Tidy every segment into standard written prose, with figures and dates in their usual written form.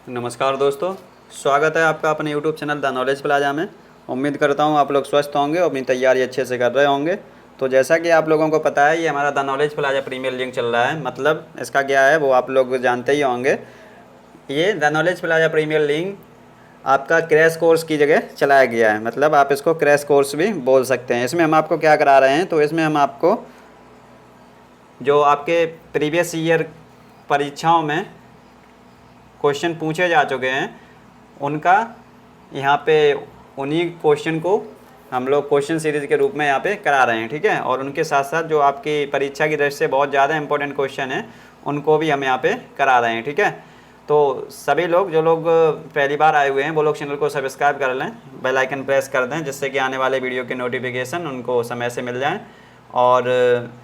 नमस्कार दोस्तों, स्वागत है आपका अपने YouTube channel the Knowledge plaza में। उम्मीद करता हूँ आप लोग स्वस्थ होंगे और अपनी तैयारी अच्छे से कर रहे होंगे। तो जैसा कि आप लोगों को पता है, ये हमारा the Knowledge Plaza Premier League चल रहा है। मतलब इसका क्या है वो आप लोग जानते ही होंगे। ये the Knowledge Plaza Premier League आपका क्रैश कोर्स की जगह चलाया गया है। मतलब आप इसको क्रैश कोर्स भी बोल सकते हैं। इसमें हम आपको क्या करा रहे हैं, तो इसमें हम आपको जो आपके प्रीवियस ईयर परीक्षाओं में क्वेश्चन पूछे जा चुके हैं, उनका यहाँ पे उन्हीं क्वेश्चन को हम लोग क्वेश्चन सीरीज़ के रूप में यहाँ पे करा रहे हैं। ठीक है, और उनके साथ साथ जो आपकी परीक्षा की दृष्टि से बहुत ज़्यादा इंपॉर्टेंट क्वेश्चन है, उनको भी हम यहाँ पे करा रहे हैं। ठीक है, तो सभी लोग जो लोग पहली बार आए हुए हैं वो लोग चैनल को सब्सक्राइब कर लें, बेल आइकन प्रेस कर दें, जिससे कि आने वाले वीडियो के नोटिफिकेशन उनको समय से मिल जाएँ। और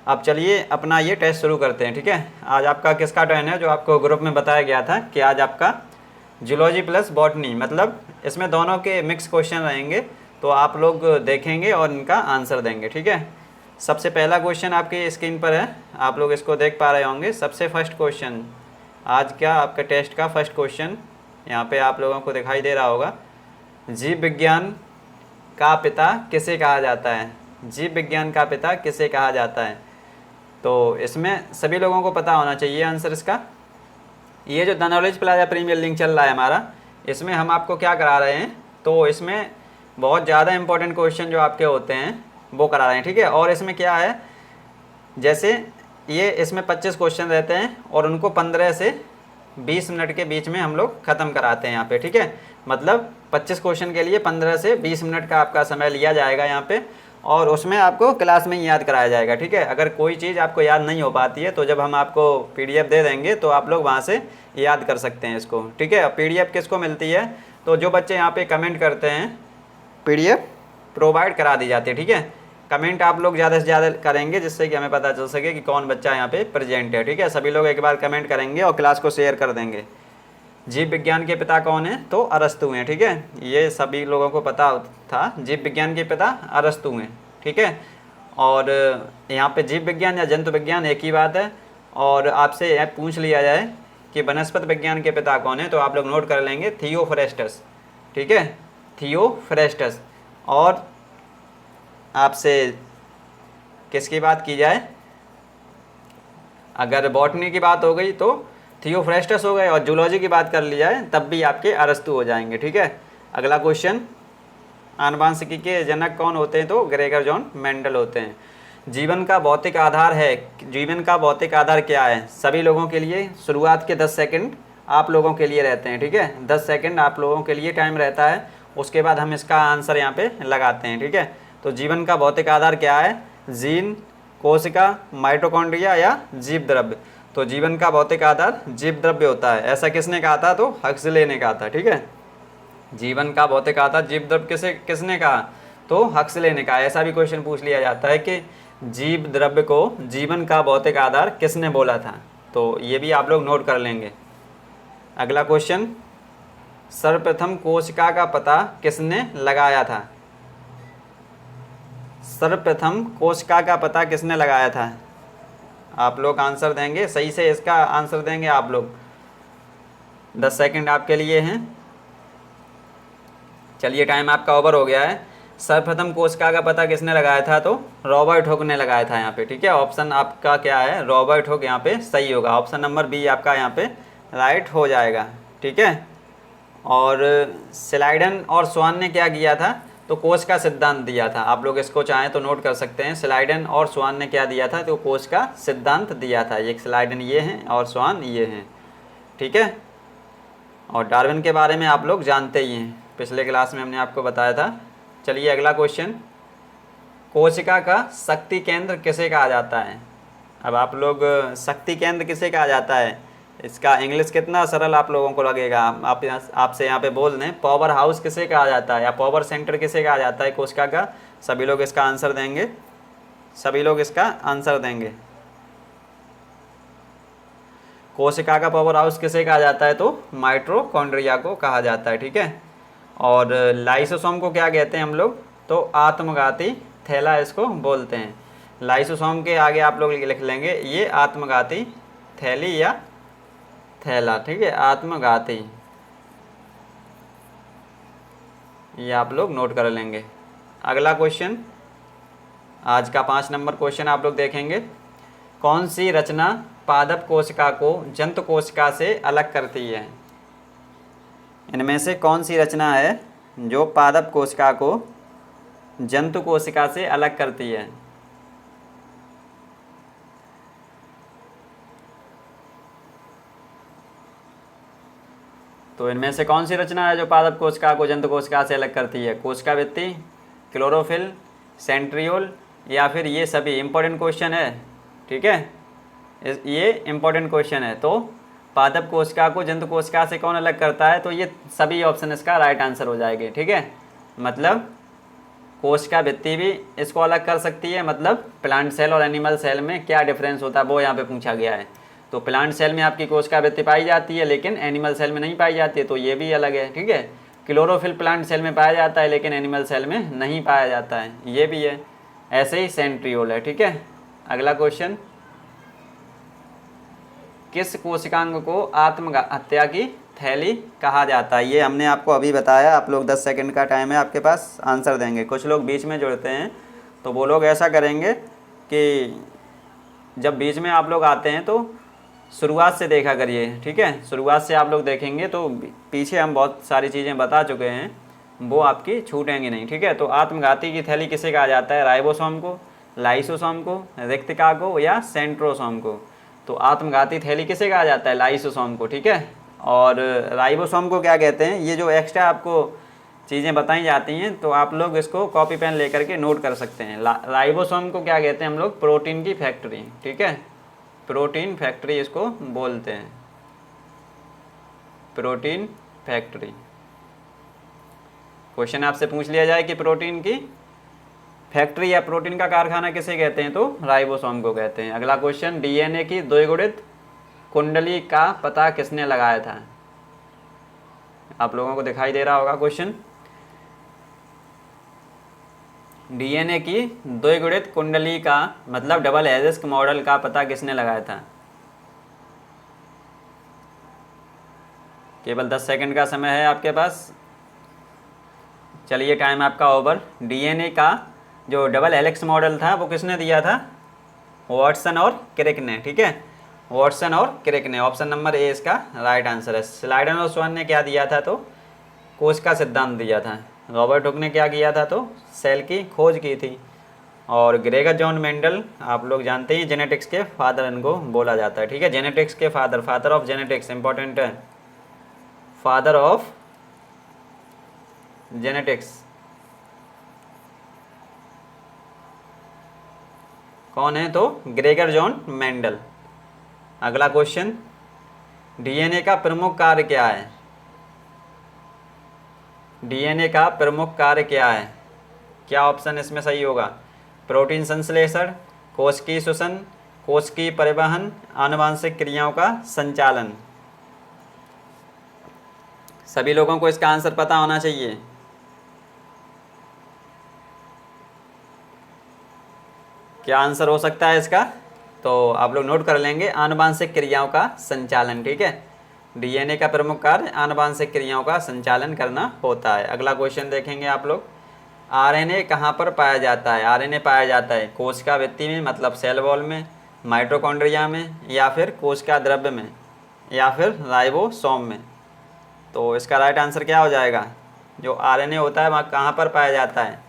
अब चलिए अपना ये टेस्ट शुरू करते हैं। ठीक है, आज आपका किसका टर्न है? जो आपको ग्रुप में बताया गया था कि आज आपका जूलॉजी प्लस बॉटनी, मतलब इसमें दोनों के मिक्स क्वेश्चन रहेंगे। तो आप लोग देखेंगे और इनका आंसर देंगे। ठीक है, सबसे पहला क्वेश्चन आपकी स्क्रीन पर है, आप लोग इसको देख पा रहे होंगे। सबसे फर्स्ट क्वेश्चन आज क्या आपके टेस्ट का फर्स्ट क्वेश्चन यहाँ पे आप लोगों को दिखाई दे रहा होगा। जीव विज्ञान का पिता किसे कहा जाता है? जीव विज्ञान का पिता किसे कहा जाता है? तो इसमें सभी लोगों को पता होना चाहिए आंसर इसका। ये जो the Knowledge Plaza Premier League चल रहा है हमारा, इसमें हम आपको क्या करा रहे हैं, तो इसमें बहुत ज़्यादा इंपॉर्टेंट क्वेश्चन जो आपके होते हैं वो करा रहे हैं। ठीक है, और इसमें क्या है, जैसे ये इसमें 25 क्वेश्चन रहते हैं और उनको 15 से 20 मिनट के बीच में हम लोग ख़त्म कराते हैं यहाँ पे। ठीक है, मतलब 25 क्वेश्चन के लिए 15 से 20 मिनट का आपका समय लिया जाएगा यहाँ पे, और उसमें आपको क्लास में ही याद कराया जाएगा। ठीक है, अगर कोई चीज़ आपको याद नहीं हो पाती है तो जब हम आपको PDF दे देंगे तो आप लोग वहाँ से याद कर सकते हैं इसको। ठीक है, PDF किसको मिलती है? तो जो बच्चे यहाँ पे कमेंट करते हैं PDF प्रोवाइड करा दी जाती है। ठीक है, कमेंट आप लोग ज़्यादा से ज़्यादा करेंगे, जिससे कि हमें पता चल सके कि कौन बच्चा यहाँ पे प्रेजेंट है। ठीक है, सभी लोग एक बार कमेंट करेंगे और क्लास को शेयर कर देंगे। जीव विज्ञान के पिता कौन है? तो अरस्तु हैं। ठीक है, ये सभी लोगों को पता था, जीव विज्ञान के पिता अरस्तु हैं। ठीक है, और यहाँ पे जीव विज्ञान या जंतु विज्ञान एक ही बात है। और आपसे यह पूछ लिया जाए कि वनस्पति विज्ञान के पिता कौन है, तो आप लोग नोट कर लेंगे थियोफ्रेस्टस। ठीक है, थियोफ्रेस्टस। और आपसे किसकी बात की जाए, अगर बॉटनी की बात हो गई तो थियोफ्रेस्टस हो गए, और जूलॉजी की बात कर ली जाए तब भी आपके अरस्तु हो जाएंगे। ठीक है, अगला क्वेश्चन, आनुवांशिकी के जनक कौन होते हैं? तो ग्रेगर जॉन मेंडल होते हैं। जीवन का भौतिक आधार है, जीवन का भौतिक आधार क्या है? सभी लोगों के लिए शुरुआत के 10 सेकंड आप लोगों के लिए रहते हैं। ठीक है, 10 सेकंड आप लोगों के लिए टाइम रहता है, उसके बाद हम इसका आंसर यहाँ पे लगाते हैं। ठीक है, तो जीवन का भौतिक आधार क्या है? जीन, कोशिका, माइटोकॉन्ड्रिया या जीव द्रव्य? तो जीवन का भौतिक आधार जीव द्रव्य होता है। ऐसा किसने कहा था? तो हक्सले ने कहा था। ठीक है, जीवन का भौतिक आधार जीव द्रव्य किसने कहा? तो हक्सले ने कहा। ऐसा भी क्वेश्चन पूछ लिया जाता है कि जीव द्रव्य को जीवन का भौतिक आधार किसने बोला था? तो ये भी आप लोग नोट कर लेंगे। अगला क्वेश्चन, सर्वप्रथम कोशिका का पता किसने लगाया था? सर्वप्रथम कोशिका का पता किसने लगाया था? आप लोग आंसर देंगे, सही से इसका आंसर देंगे आप लोग। 10 सेकंड आपके लिए हैं। चलिए, टाइम आपका ओवर हो गया है। सर्वप्रथम कोशिका का पता किसने लगाया था? तो रॉबर्ट हुक ने लगाया था यहाँ पे। ठीक है, ऑप्शन आपका क्या है? रॉबर्ट हुक यहाँ पे सही होगा। ऑप्शन नंबर बी आपका यहाँ पे राइट हो जाएगा। ठीक है, और स्लाइडन और स्वान ने क्या किया था? तो कोश का सिद्धांत दिया था। आप लोग इसको चाहें तो नोट कर सकते हैं। स्लाइडन और स्वान ने क्या दिया था? तो कोश का सिद्धांत दिया था। ये स्लाइडन ये हैं और स्वान ये हैं। ठीक है, और डार्विन के बारे में आप लोग जानते ही हैं, पिछले क्लास में हमने आपको बताया था। चलिए अगला क्वेश्चन, कोशिका का शक्ति केंद्र किसे कहा जाता है? अब आप लोग शक्ति केंद्र किसे कहा जाता है, इसका इंग्लिश कितना सरल आप लोगों को लगेगा। आपसे यहाँ पे बोल दें पावर हाउस किसे कहा जाता है या पावर सेंटर किसे कहा जाता है कोशिका का? सभी लोग इसका आंसर देंगे, सभी लोग इसका आंसर देंगे। कोशिका का पावर हाउस किसे कहा जाता है? तो माइटोकॉन्ड्रिया को कहा जाता है। ठीक है, और लाइसोसोम को क्या कहते हैं हम लोग? तो आत्मघाती थैला इसको बोलते हैं। लाइसोसोम के आगे आप लोग लिख लेंगे ये आत्मघाती थैली या थैला, ठीक है, आत्मघाती, ये आप लोग नोट कर लेंगे। अगला क्वेश्चन, आज का 5 नंबर क्वेश्चन आप लोग देखेंगे। कौन सी रचना पादप कोशिका को जंतु कोशिका से अलग करती है? इनमें से कौन सी रचना है जो पादप कोशिका को जंतु कोशिका से अलग करती है? तो इनमें से कौन सी रचना है जो पादप कोशिका को जंतु कोशिका से अलग करती है? कोशिका भित्ति, क्लोरोफिल, सेंट्रियोल, या फिर ये सभी? इंपॉर्टेंट क्वेश्चन है, ठीक है, ये इंपॉर्टेंट क्वेश्चन है। तो पादप कोशिका को जंतु कोशिका से कौन अलग करता है? तो ये सभी ऑप्शन इसका राइट आंसर हो जाएंगे, ठीक है। मतलब कोशिका भित्ति भी इसको अलग कर सकती है। मतलब प्लांट सेल और एनिमल सेल में क्या डिफरेंस होता है वो यहाँ पे पूछा गया है। तो प्लांट सेल में आपकी कोशिका भित्ति पाई जाती है लेकिन एनिमल सेल में नहीं पाई जाती है, तो ये भी अलग है, ठीक है। क्लोरोफिल प्लांट सेल में पाया जाता है लेकिन एनिमल सेल में नहीं पाया जाता है, ये भी है। ऐसे ही सेंट्रियोल है, ठीक है। अगला क्वेश्चन, किस कोशिकांग को आत्महत्या की थैली कहा जाता है? ये हमने आपको अभी बताया। आप लोग 10 सेकंड का टाइम है आपके पास, आंसर देंगे। कुछ लोग बीच में जुड़ते हैं तो वो लोग ऐसा करेंगे कि जब बीच में आप लोग आते हैं तो शुरुआत से देखा करिए, ठीक है। शुरुआत से आप लोग देखेंगे तो पीछे हम बहुत सारी चीज़ें बता चुके हैं, वो आपकी छूटेंगी नहीं, ठीक है। तो आत्मघाती की थैली किसे कहा जाता है? राइबोसोम को, लाइसोसोम को, रिक्तिका को, या सेंट्रोसोम को? तो आत्मघाती थैली किसे कहा जाता है? लाइसोसोम को, ठीक है। और राइबोसोम को क्या कहते हैं? ये जो एक्स्ट्रा आपको चीज़ें बताई जाती हैं तो आप लोग इसको कॉपी पेन लेकर के नोट कर सकते हैं। राइबोसोम को क्या कहते हैं हम लोग? प्रोटीन की फैक्ट्री, ठीक है, प्रोटीन फैक्ट्री इसको बोलते हैं, प्रोटीन फैक्ट्री। क्वेश्चन आपसे पूछ लिया जाए कि प्रोटीन की फैक्ट्री या प्रोटीन का कारखाना किसे कहते हैं? तो राइबोसोम को कहते हैं। अगला क्वेश्चन, डीएनए की द्विगुणित कुंडली का पता किसने लगाया था? आप लोगों को दिखाई दे रहा होगा क्वेश्चन। डीएनए की द्विगुणित कुंडली का मतलब डबल हेलिक्स मॉडल का पता किसने लगाया था? केवल 10 सेकंड का समय है आपके पास। चलिए, टाइम आपका ओवर। डीएनए का जो डबल हेलिक्स मॉडल था वो किसने दिया था? वाटसन और क्रिक ने, ठीक है, वाटसन और क्रिक ने। ऑप्शन नंबर ए इसका राइट आंसर है। स्लाइडन और स्वान ने क्या दिया था? तो कोश का सिद्धांत दिया था। रॉबर्ट हुक ने क्या किया था? तो सेल की खोज की थी। और ग्रेगर जॉन मेंडल, आप लोग जानते हैं जेनेटिक्स के फादर इनको बोला जाता है, ठीक है, जेनेटिक्स के father, father of genetics, important है, फादर ऑफ जेनेटिक्स कौन है? तो ग्रेगर जॉन मेंडल। अगला क्वेश्चन, डीएनए का प्रमुख कार्य क्या है? डीएनए का प्रमुख कार्य क्या है? क्या ऑप्शन इसमें सही होगा? प्रोटीन संश्लेषण, कोशिकीय श्वसन, कोशिकीय परिवहन, आनुवांशिक क्रियाओं का संचालन। सभी लोगों को इसका आंसर पता होना चाहिए। क्या आंसर हो सकता है इसका? तो आप लोग नोट कर लेंगे, आनुवांशिक क्रियाओं का संचालन, ठीक है। डीएनए का प्रमुख कार्य आनुवांशिक क्रियाओं का संचालन करना होता है। अगला क्वेश्चन देखेंगे आप लोग, आरएनए कहाँ पर पाया जाता है? आरएनए पाया जाता है कोशिका भित्ति में, मतलब सेल वॉल में, माइटोकॉन्ड्रिया में, या फिर कोशिका द्रव्य में, या फिर राइबोसोम में। तो इसका राइट आंसर क्या हो जाएगा? जो आरएनए होता है वहाँ कहाँ पर पाया जाता है?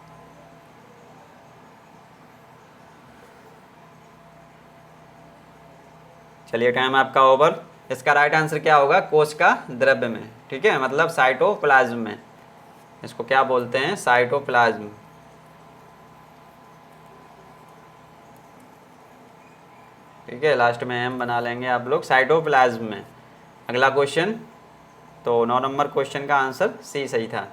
चलिए, टाइम आपका ओवर। इसका राइट आंसर क्या होगा? कोशिका द्रव्य में, ठीक है, मतलब साइटोप्लाज्म में। इसको क्या बोलते हैं? साइटोप्लाज्म, ठीक है, लास्ट में एम बना लेंगे आप लोग, साइटोप्लाज्म में। अगला क्वेश्चन, तो 9 नंबर क्वेश्चन का आंसर सी सही था।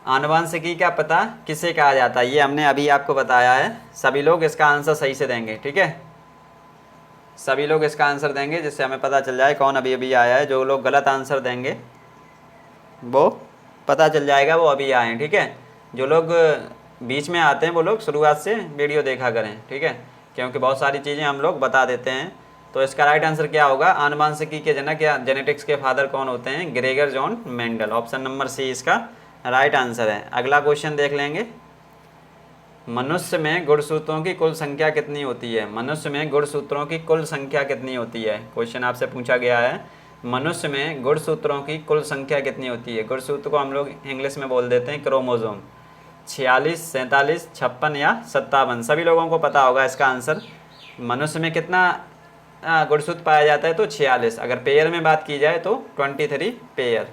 आनुवांशिकी का पता किसे कहा जाता है? ये हमने अभी आपको बताया है। सभी लोग इसका आंसर सही से देंगे, ठीक है, सभी लोग इसका आंसर देंगे जिससे हमें पता चल जाए कौन अभी अभी आया है। जो लोग गलत आंसर देंगे वो पता चल जाएगा वो अभी आए हैं, ठीक है। जो लोग बीच में आते हैं वो लोग शुरुआत से वीडियो देखा करें, ठीक है, क्योंकि बहुत सारी चीज़ें हम लोग बता देते हैं तो इसका राइट आंसर क्या होगा? आनुवांशिकी के जनक या जेनेटिक्स के फादर कौन होते हैं? Gregor John Mendel. Option number C इसका राइट आंसर है। अगला क्वेश्चन देख लेंगे। मनुष्य में गुणसूत्रों की कुल संख्या कितनी होती है? मनुष्य में गुणसूत्रों की कुल संख्या कितनी होती है? क्वेश्चन आपसे पूछा गया है, मनुष्य में गुणसूत्रों की कुल संख्या कितनी होती है? गुणसूत्र को हम लोग इंग्लिश में बोल देते हैं क्रोमोसोम। 46, 47, 56 या 57? सभी लोगों को पता होगा इसका आंसर। मनुष्य में कितना गुणसूत्र पाया जाता है? तो 46। अगर पेयर में बात की जाए तो 23 पेयर।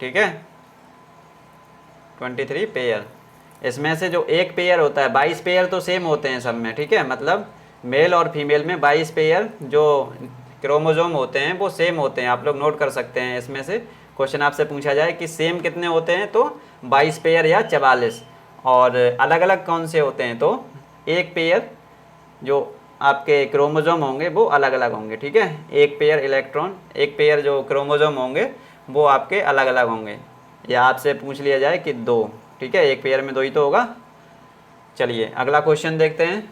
ठीक है, 23 पेयर। इसमें से जो एक पेयर होता है, 22 पेयर तो सेम होते हैं सब में। ठीक है, मतलब मेल और फीमेल में 22 पेयर जो क्रोमोसोम होते हैं वो सेम होते हैं। आप लोग नोट कर सकते हैं। इसमें से क्वेश्चन आपसे पूछा जाए कि सेम कितने होते हैं, तो 22 पेयर या 44। और अलग अलग कौन से होते हैं? तो एक पेयर जो आपके क्रोमोसोम होंगे वो अलग अलग होंगे। ठीक है, एक पेयर इलेक्ट्रॉन, एक पेयर जो क्रोमोसोम होंगे वो आपके अलग अलग होंगे। या आपसे पूछ लिया जाए कि 2, ठीक है, एक पेयर में 2 ही तो होगा। चलिए अगला क्वेश्चन देखते हैं।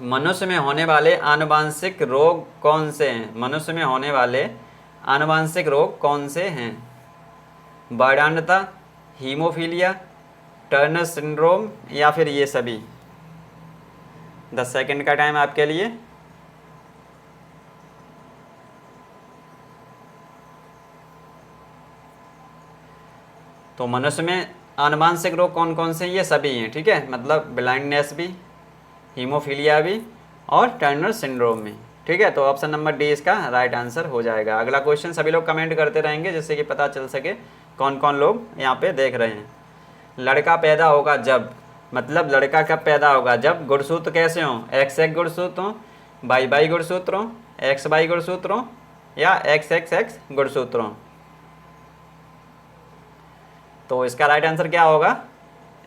मनुष्य में होने वाले आनुवांशिक रोग कौन से हैं? मनुष्य में होने वाले आनुवांशिक रोग कौन से हैं? बार्डानता, हीमोफीलिया, टर्नर सिंड्रोम या फिर ये सभी? 10 सेकंड का टाइम आपके लिए। तो मनुष्य में आनुवांशिक रोग कौन कौन से? ये सभी हैं। ठीक है, मतलब ब्लाइंडनेस भी, हीमोफीलिया भी और टर्नर सिंड्रोम भी। ठीक है, तो ऑप्शन नंबर डी इसका राइट आंसर हो जाएगा। अगला क्वेश्चन सभी लोग कमेंट करते रहेंगे जिससे कि पता चल सके कौन कौन लोग यहाँ पे देख रहे हैं। लड़का पैदा होगा जब, मतलब लड़का कब पैदा होगा? जब गुणसूत्र कैसे हों? एक्स एक्स गुणसूत्र हों, वाई वाई गुणसूत्र हों, एक्स वाई गुणसूत्र हों या एक्स एक्स एक्स गुणसूत्र हों? तो इसका राइट आंसर क्या होगा?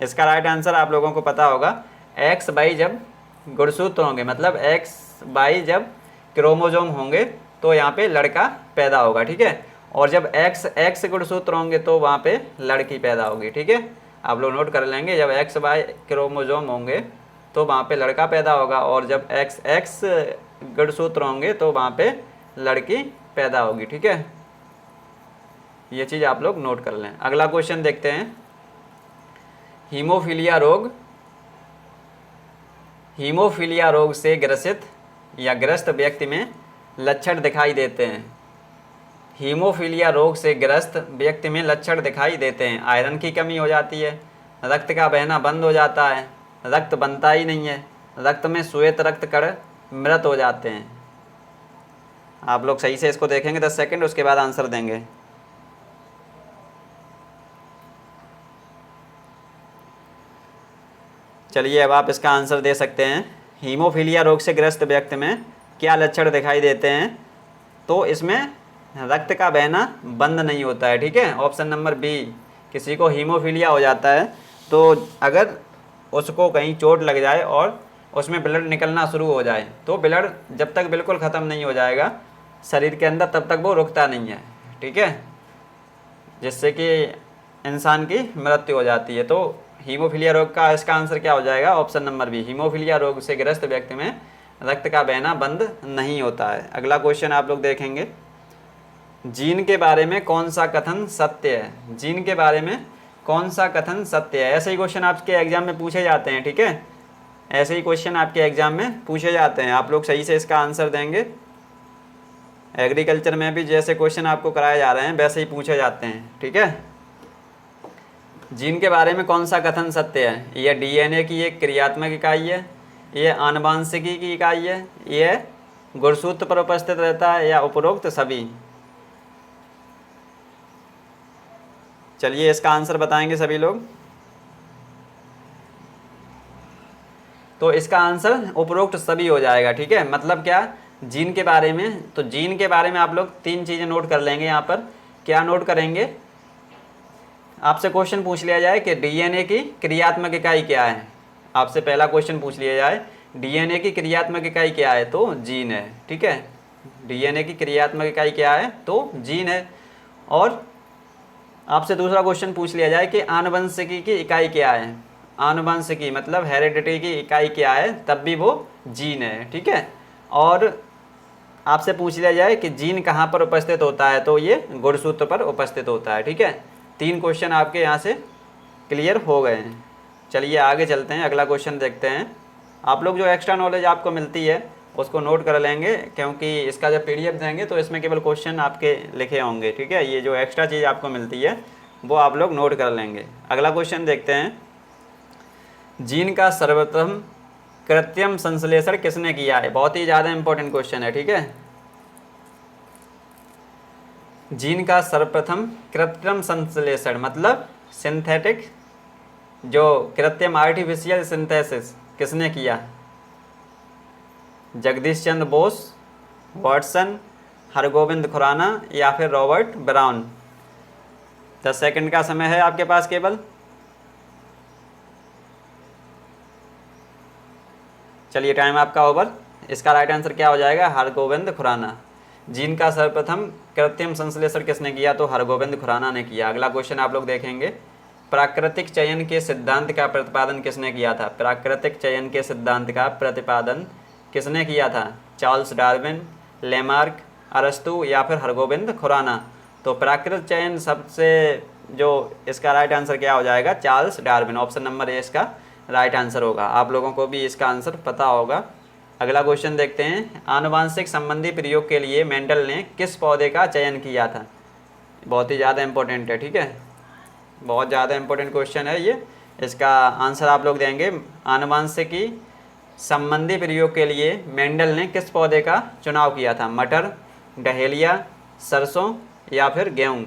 इसका राइट आंसर आप लोगों को पता होगा, एक्स वाई जब गुणसूत्र होंगे, मतलब एक्स वाई जब क्रोमोसोम होंगे तो यहाँ पे लड़का पैदा होगा। ठीक है, और जब एक्स एक्स गुणसूत्र होंगे तो वहाँ पे लड़की पैदा होगी। ठीक है, आप लोग नोट कर लेंगे, जब एक्स वाई क्रोमोसोम होंगे तो वहाँ पे लड़का पैदा होगा, और जब एक्स एक्स गुणसूत्र होंगे तो वहाँ पे लड़की पैदा होगी। ठीक है, ये चीज़ आप लोग नोट कर लें। अगला क्वेश्चन देखते हैं। हीमोफीलिया रोग से ग्रसित या ग्रस्त व्यक्ति में लक्षण दिखाई देते हैं। हीमोफीलिया रोग से ग्रस्त व्यक्ति में लक्षण दिखाई देते हैं। आयरन की कमी हो जाती है, रक्त का बहना बंद हो जाता है, रक्त बनता ही नहीं है, रक्त में श्वेत रक्त कण मृत हो जाते हैं। आप लोग सही से इसको देखेंगे 10 सेकंड, उसके बाद आंसर देंगे। चलिए अब आप इसका आंसर दे सकते हैं। हीमोफीलिया रोग से ग्रस्त व्यक्ति में क्या लक्षण दिखाई देते हैं? तो इसमें रक्त का बहना बंद नहीं होता है। ठीक है, ऑप्शन नंबर बी। किसी को हीमोफीलिया हो जाता है तो अगर उसको कहीं चोट लग जाए और उसमें ब्लड निकलना शुरू हो जाए तो ब्लड जब तक बिल्कुल ख़त्म नहीं हो जाएगा शरीर के अंदर तब तक वो रुकता नहीं है। ठीक है, जिससे कि इंसान की मृत्यु हो जाती है। तो हीमोफीलिया रोग का इसका आंसर क्या हो जाएगा? Option number B. हीमोफीलिया रोग से ग्रस्त व्यक्ति में रक्त का बहना बंद नहीं होता है। अगला क्वेश्चन आप लोग देखेंगे। जीन के बारे में कौन सा कथन सत्य है? जीन के बारे में कौन सा कथन सत्य है? ऐसे ही क्वेश्चन आपके एग्जाम में पूछे जाते हैं। ठीक है, ऐसे ही क्वेश्चन आपके एग्जाम में पूछे जाते हैं। आप लोग सही से इसका आंसर देंगे। एग्रीकल्चर में भी जैसे क्वेश्चन आपको कराए जा रहे हैं वैसे ही पूछे जाते हैं। ठीक है, जीन के बारे में कौन सा कथन सत्य है? यह डीएनए की एक क्रियात्मक इकाई है, यह आनुवांशिकी की इकाई है, यह गुणसूत्र पर उपस्थित रहता है, या उपरोक्त सभी? चलिए इसका आंसर बताएंगे सभी लोग। तो इसका आंसर उपरोक्त सभी हो जाएगा। ठीक है, मतलब क्या? जीन के बारे में, तो जीन के बारे में आप लोग 3 चीज़ें नोट कर लेंगे। यहाँ पर क्या नोट करेंगे? आपसे क्वेश्चन पूछ लिया जाए कि डीएनए की क्रियात्मक इकाई क्या है। आपसे पहला क्वेश्चन पूछ लिया जाए डीएनए की क्रियात्मक इकाई क्या है, तो जीन है। ठीक है, डीएनए की क्रियात्मक इकाई क्या है, तो जीन है। और आपसे दूसरा क्वेश्चन पूछ लिया जाए कि आनुवंशिकी की इकाई क्या है। आनुवंशिकी मतलब हेरिडिटी की इकाई क्या है, तब भी वो जीन है। ठीक है, और आपसे पूछ लिया जाए कि जीन कहाँ पर उपस्थित होता है, तो ये गुणसूत्र पर उपस्थित होता है। ठीक है, 3 क्वेश्चन आपके यहाँ से क्लियर हो गए हैं। चलिए आगे चलते हैं, अगला क्वेश्चन देखते हैं। आप लोग जो एक्स्ट्रा नॉलेज आपको मिलती है उसको नोट कर लेंगे, क्योंकि इसका जब PDF देंगे तो इसमें केवल क्वेश्चन आपके लिखे होंगे। ठीक है, ये जो एक्स्ट्रा चीज़ आपको मिलती है वो आप लोग नोट कर लेंगे। अगला क्वेश्चन देखते हैं। जीन का सर्वप्रथम कृत्रिम संश्लेषण किसने किया है? बहुत ही ज़्यादा इंपॉर्टेंट क्वेश्चन है। ठीक है, जीन का सर्वप्रथम कृत्रिम संश्लेषण मतलब सिंथेटिक, जो कृत्रिम आर्टिफिशियल सिंथेसिस किसने किया? जगदीश चंद्र बोस, वाटसन, हरगोविंद खुराना या फिर रॉबर्ट ब्राउन। 10 सेकंड का समय है आपके पास केवल। चलिए टाइम आपका ओवर। इसका राइट आंसर क्या हो जाएगा? हरगोविंद खुराना। जीन का सर्वप्रथम कृत्रिम संश्लेषण किसने किया? तो हरगोविंद खुराना ने किया। अगला क्वेश्चन आप लोग देखेंगे। प्राकृतिक चयन के सिद्धांत का प्रतिपादन किसने किया था? प्राकृतिक चयन के सिद्धांत का प्रतिपादन किसने किया था? चार्ल्स डार्विन, लेमार्क, अरस्तु या फिर हरगोविंद खुराना। तो प्राकृतिक चयन सबसे, जो इसका राइट आंसर क्या हो जाएगा? Charles Darwin. Option number A इसका राइट आंसर होगा। आप लोगों को भी इसका आंसर पता होगा। अगला क्वेश्चन देखते हैं। आनुवांशिक संबंधी प्रयोग के लिए मेंडल ने किस पौधे का चयन किया था? बहुत ही ज़्यादा इंपॉर्टेंट है। ठीक है, बहुत ज़्यादा इंपॉर्टेंट क्वेश्चन है ये। इसका आंसर आप लोग देंगे। आनुवांशिकी संबंधी प्रयोग के लिए मेंडल ने किस पौधे का चुनाव किया था? मटर, डहेलिया, सरसों या फिर गेहूँ।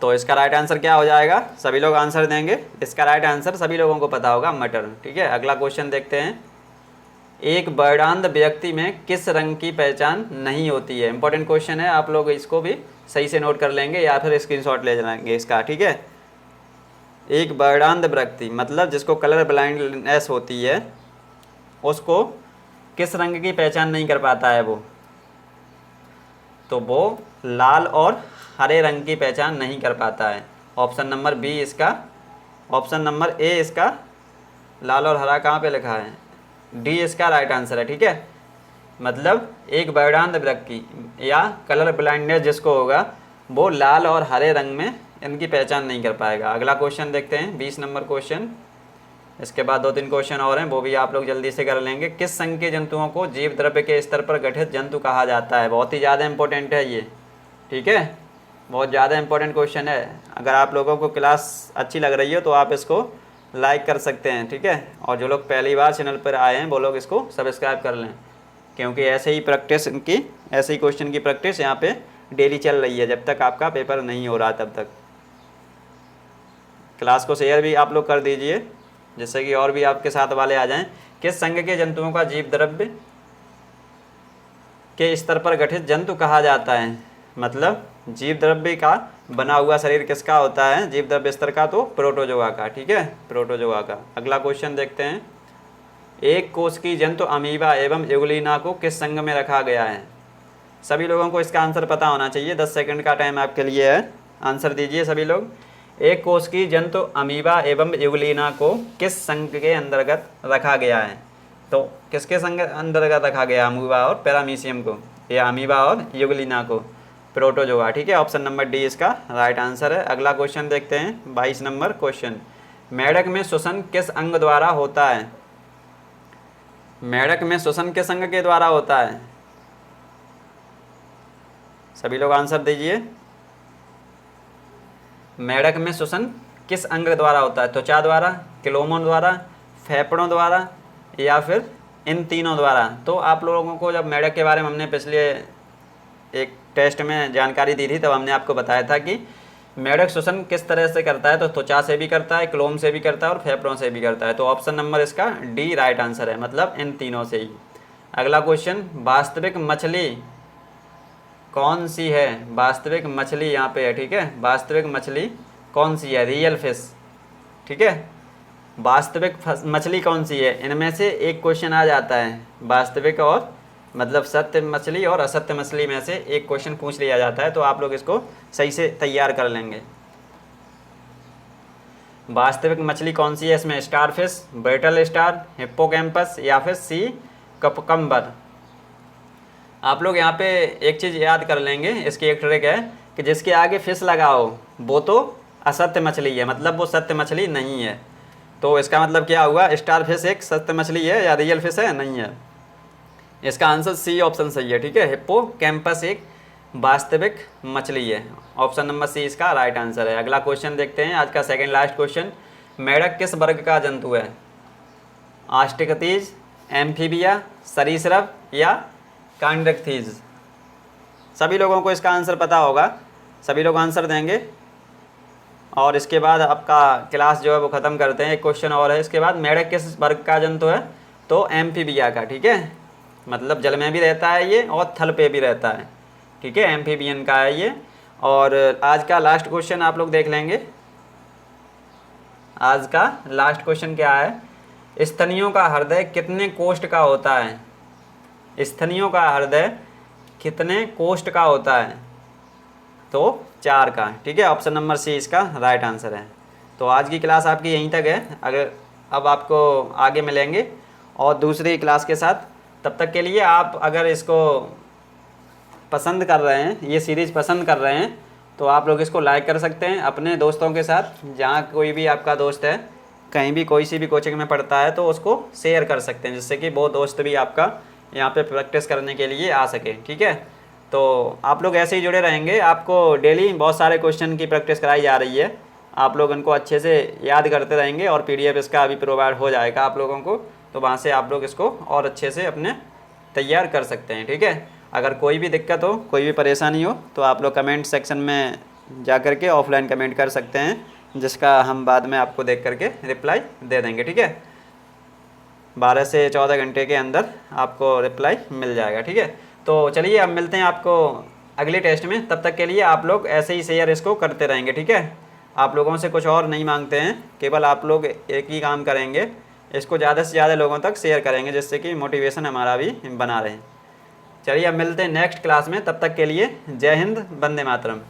तो इसका राइट आंसर क्या हो जाएगा? सभी लोग आंसर देंगे। इसका राइट आंसर सभी लोगों को पता होगा, मटर। ठीक है, अगला क्वेश्चन देखते हैं। एक वर्णांध व्यक्ति में किस रंग की पहचान नहीं होती है? इंपॉर्टेंट क्वेश्चन है, आप लोग इसको भी सही से नोट कर लेंगे या फिर स्क्रीनशॉट ले जाएंगे इसका। ठीक है, एक वर्णांध व्यक्ति मतलब जिसको कलर ब्लाइंडनेस होती है, उसको किस रंग की पहचान नहीं कर पाता है वो? तो वो लाल और हरे रंग की पहचान नहीं कर पाता है। ऑप्शन नंबर बी इसका, ऑप्शन नंबर ए इसका लाल और हरा कहाँ पे लिखा है? डी इसका राइट आंसर है। ठीक है, मतलब एक वर्णांध व्यक्ति या कलर ब्लाइंडनेस जिसको होगा वो लाल और हरे रंग में इनकी पहचान नहीं कर पाएगा। अगला क्वेश्चन देखते हैं, 20 नंबर क्वेश्चन। इसके बाद 2-3 क्वेश्चन और हैं, वो भी आप लोग जल्दी से कर लेंगे। किस संघ के जंतुओं को जीव द्रव्य के स्तर पर गठित जंतु कहा जाता है? बहुत ही ज़्यादा इंपॉर्टेंट है ये। ठीक है, बहुत ज़्यादा इंपॉर्टेंट क्वेश्चन है। अगर आप लोगों को क्लास अच्छी लग रही हो तो आप इसको लाइक कर सकते हैं। ठीक है, और जो लोग पहली बार चैनल पर आए हैं वो लोग इसको सब्सक्राइब कर लें, क्योंकि ऐसे ही प्रैक्टिस की, ऐसे ही क्वेश्चन की प्रैक्टिस यहाँ पे डेली चल रही है जब तक आपका पेपर नहीं हो रहा तब तक। क्लास को शेयर भी आप लोग कर दीजिए जिससे कि और भी आपके साथ वाले आ जाएं। किस संघ के जंतुओं का जीव द्रव्य के स्तर पर गठित जंतु कहा जाता है? मतलब जीव द्रव्य का बना हुआ शरीर किसका होता है जीव द्रव्य स्तर का? तो प्रोटोजोआ का। ठीक है, प्रोटोजोआ का। अगला क्वेश्चन देखते हैं। एक कोष की जंतु अमीबा एवं यूग्लिना को किस संघ में रखा गया है? सभी लोगों को इसका आंसर पता होना चाहिए। 10 सेकंड का टाइम आपके लिए है, आंसर दीजिए सभी लोग। एक कोष की जंतु अमीबा एवं यूग्लिना को किस संघ के अंतर्गत रखा गया है? तो किसके संघ अंतर्गत रखा गया? अमीबा और पैरामीशियम को, या अमीबा और यूग्लिना को? प्रोटोजोआ। ठीक है, ऑप्शन नंबर डी इसका राइट आंसर है। अगला क्वेश्चन देखते हैं, 22 नंबर क्वेश्चन। मेढक में श्वसन किस अंग द्वारा होता है? मेढक में श्वसन किस अंग के द्वारा होता है? सभी लोग आंसर दीजिए। मेढक में श्वसन किस अंग द्वारा होता है? त्वचा द्वारा, क्लोमों द्वारा, फेफड़ों द्वारा या फिर इन तीनों द्वारा? तो आप लोगों को जब मेढक के बारे में हमने पिछले एक टेस्ट में जानकारी दी थी तब हमने आपको बताया था कि मेढक श्वसन किस तरह से करता है। तो त्वचा से भी करता है, क्लोम से भी करता है और फेफड़ों से भी करता है। तो ऑप्शन नंबर इसका डी राइट आंसर है, मतलब इन तीनों से ही। अगला क्वेश्चन, वास्तविक मछली कौन सी है? वास्तविक मछली यहाँ पे है। ठीक है, वास्तविक मछली कौन सी है? Real fish. ठीक है, वास्तविक मछली कौन सी है? इनमें से एक क्वेश्चन आ जाता है, वास्तविक और मतलब सत्य मछली और असत्य मछली में से एक क्वेश्चन पूछ लिया जाता है। तो आप लोग इसको सही से तैयार कर लेंगे। वास्तविक मछली कौन सी है? इसमें स्टारफिश, बैटल स्टार, हिप्पोकैम्पस या फिर सी कपकम्बर। आप लोग यहाँ पे एक चीज़ याद कर लेंगे, इसकी एक ट्रिक है कि जिसके आगे फिश लगा हो वो तो असत्य मछली है, मतलब वो सत्य मछली नहीं है। तो इसका मतलब क्या हुआ, स्टार फिश एक सत्य मछली है या रियल फिश है? नहीं है। इसका आंसर सी ऑप्शन सही है, ठीक है। हिप्पोकैम्पस एक वास्तविक मछली है। ऑप्शन नंबर सी इसका राइट आंसर है। अगला क्वेश्चन देखते हैं, आज का सेकंड लास्ट क्वेश्चन। मेढक किस वर्ग का जंतु है? आस्टिकतीज, एम्फीबिया, सरीसृप या कांडक्थीज? सभी लोगों को इसका आंसर पता होगा, सभी लोग आंसर देंगे और इसके बाद आपका क्लास जो है वो ख़त्म करते हैं। एक क्वेश्चन और है इसके बाद। मेढक किस वर्ग का जंतु है? तो एम्फीबिया का, ठीक है। मतलब जल में भी रहता है ये और थल पे भी रहता है, ठीक है। एम्फीबियन का है ये। और आज का लास्ट क्वेश्चन आप लोग देख लेंगे। आज का लास्ट क्वेश्चन क्या है? स्तनियों का हृदय कितने कोष्ठ का होता है? स्तनियों का हृदय कितने कोष्ठ का होता है? तो 4 का, ठीक है। ऑप्शन नंबर सी इसका राइट आंसर है। तो आज की क्लास आपकी यहीं तक है। अगर अब आपको आगे मिलेंगे और दूसरी क्लास के साथ, तब तक के लिए आप अगर इसको पसंद कर रहे हैं, ये सीरीज़ पसंद कर रहे हैं, तो आप लोग इसको लाइक कर सकते हैं अपने दोस्तों के साथ। जहाँ कोई भी आपका दोस्त है, कहीं भी कोई सी भी कोचिंग में पढ़ता है, तो उसको शेयर कर सकते हैं, जिससे कि वो दोस्त भी आपका यहाँ पे प्रैक्टिस करने के लिए आ सके, ठीक है। तो आप लोग ऐसे ही जुड़े रहेंगे। आपको डेली बहुत सारे क्वेश्चन की प्रैक्टिस कराई जा रही है, आप लोग इनको अच्छे से याद करते रहेंगे और PDF इसका अभी प्रोवाइड हो जाएगा आप लोगों को, तो वहाँ से आप लोग इसको और अच्छे से अपने तैयार कर सकते हैं, ठीक है। अगर कोई भी दिक्कत हो, कोई भी परेशानी हो, तो आप लोग कमेंट सेक्शन में जा कर के ऑफलाइन कमेंट कर सकते हैं, जिसका हम बाद में आपको देख करके रिप्लाई दे देंगे, ठीक है। 12 से 14 घंटे के अंदर आपको रिप्लाई मिल जाएगा, ठीक है। तो चलिए अब मिलते हैं आपको अगले टेस्ट में। तब तक के लिए आप लोग ऐसे ही शेयर इसको करते रहेंगे, ठीक है। आप लोगों से कुछ और नहीं मांगते हैं, केवल आप लोग एक ही काम करेंगे, इसको ज़्यादा से ज़्यादा लोगों तक शेयर करेंगे, जिससे कि मोटिवेशन हमारा भी बना रहे। चलिए अब मिलते हैं नेक्स्ट क्लास में। तब तक के लिए जय हिंद, वंदे मातरम।